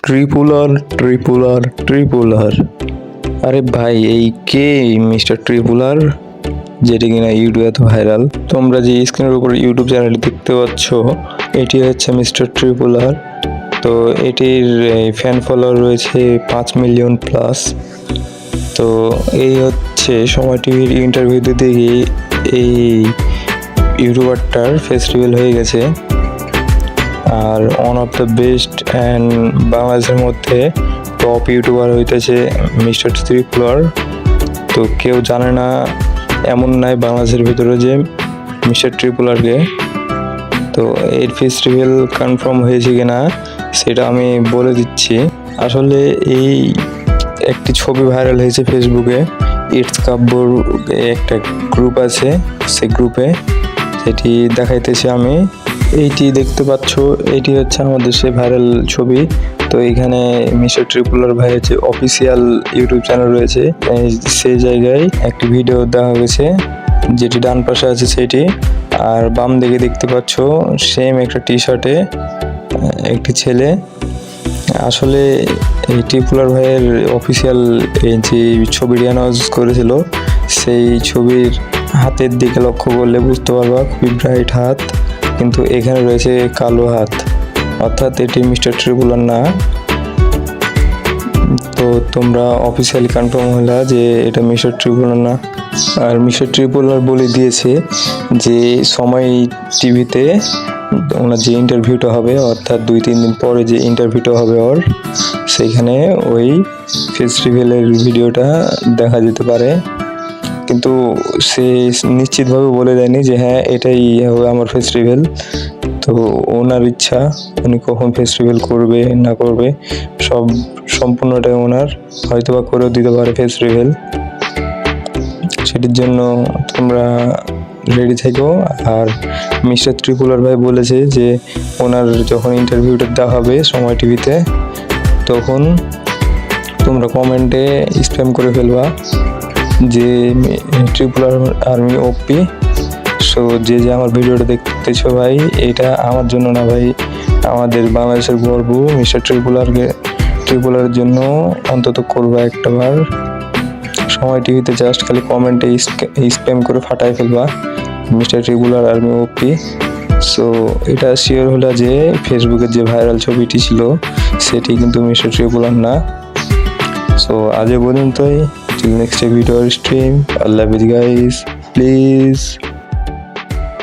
ট্রিপুলার ট্রিপুলার ট্রিপুলার আরে ভাই, এই কে মিস্টার ট্রিপুলার, যেটি কিনা ইউটিউবে এত ভাইরাল? তোমরা যে স্ক্রিনের উপর ইউটিউব চ্যানেলটি দেখতে পাচ্ছ, এটি হচ্ছে মিস্টার ট্রিপুলার। তো এটির ফ্যান ফলোয়ার রয়েছে 5 মিলিয়ন প্লাস। তো এই হচ্ছে সময় টিভির ইন্টারভিউ দিতে গিয়ে এই ইউটিউবারটার ফেস্টিভ্যাল হয়ে গেছে। আর one of the best and বাংলাদেশের মধ্যে টপ ইউটিউবার হইতেছে মিস্টার ট্রিপুলার। তো কেউ জানে না এমন নাই বাংলাদেশের ভিতরে যে মিস্টার ট্রিপুলারকে। তো এর ফেস্টিভ্যাল কনফার্ম হয়েছে কিনা সেটা আমি বলে দিচ্ছি। আসলে এই একটি ছবি ভাইরাল হয়েছে ফেসবুকে। ইটস কাব্যর একটা গ্রুপ আছে, সেই গ্রুপে সেটি দেখাইতেছি আমি। এইটি দেখতে পাচ্ছ, এটি হচ্ছে আমাদের সেই ভাইরাল ছবি। তো এখানে মিস্টার ট্রিপুলার ভাই হচ্ছে অফিসিয়াল ইউটিউব চ্যানেল রয়েছে, সেই জায়গায় একটি ভিডিও দেওয়া হয়েছে, যেটি ডান পাশে আছে সেটি। আর বাম দিকে দেখতে পাচ্ছ সেম একটা টি শার্টে একটি ছেলে। আসলে এই ট্রিপুলার ভাইয়ের অফিসিয়াল যে ছবিটি অ্যানাউন্স করেছিল, সেই ছবির হাতের দিকে লক্ষ্য করলে বুঝতে পারবা খুবই ব্রাইট হাত, কিন্তু এখানে রয়েছে কালো হাত, অর্থাৎ এটি মিস্টার ট্রিপুলার না। তো তোমরা অফিসিয়ালি কনফার্ম হলা যে এটা মিস্টার ট্রিপুলার না। আর মিস্টার ট্রিপুলার বলে দিয়েছে যে সময় টিভিতে ওনার যে ইন্টারভিউটা হবে, অর্থাৎ 2-3 দিন পরে যে ইন্টারভিউটা হবে ওর, সেইখানে ওই ফেস্টিভ্যালের ভিডিওটা দেখা যেতে পারে। কিন্তু সে নিশ্চিতভাবে বলে দেয়নি যে হ্যাঁ এটাই হবে আমার ফেস্টিভ্যাল। তো ওনার ইচ্ছা, উনি কখন ফেস্টিভ্যাল করবে না করবে সম্পূর্ণটাই ওনার, হয়তো বা করেও দিতে পারে ফেস্টিভ্যাল। সেটির জন্য তোমরা রেডি থেকো। আর মিস্টার ট্রিপুলার ভাই বলেছে যে ওনার যখন ইন্টারভিউটা দেওয়া হবে সময় টিভিতে, তখন তোমরা কমেন্টে স্প্যাম করে ফেলবা যে ট্রিপুলার আর্মি ওপি। সো যে আমার ভিডিওটা দেখতেছো ভাই, এটা আমার জন্য না ভাই, আমাদের বাংলাদেশের গর্ব মিস্টার ট্রিপুলারের জন্য অন্তত করবা একটাবার। সময় টিভিতে জাস্ট খালি কমেন্টে স্প্যাম করে ফাটাই ফেলবা মিস্টার ট্রিপুলার আর্মি ওপি। সো এটা শিওর হলো যে ফেসবুকের যে ভাইরাল ছবিটি ছিল সেটি কিন্তু মিস্টার ট্রিপুলার না। সো আজ পর্যন্তই, till next video or stream, Allah with guys, please.